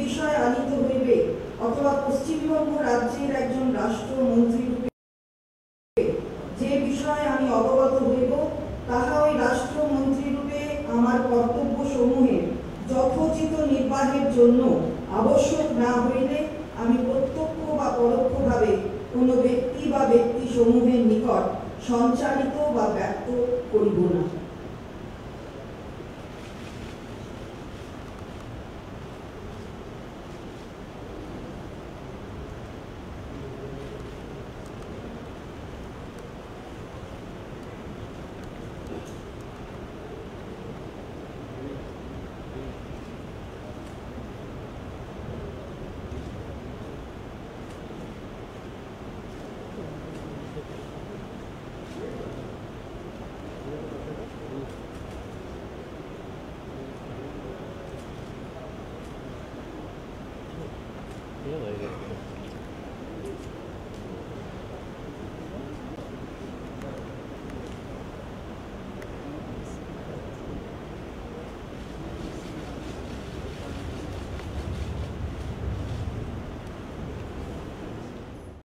বিষয় আনিত হইবে অথবা পশ্চিমবঙ্গ রাজ্যের একজন রাষ্ট্রমন্ত্রী রূপে যে বিষয়ে আমি অবগত হইব, তাহা ওই রাষ্ট্রমন্ত্রী রূপে আমার কর্তব্য সমূহের যথোচিত নির্বাহের জন্য আবশ্যক না হইলে আমি প্রত্যক্ষ বা পরোক্ষভাবে কোনো ব্যক্তি বা ব্যক্তি সমূহের নিকট সঞ্চারিত বা ব্যক্ত করিব না। Really?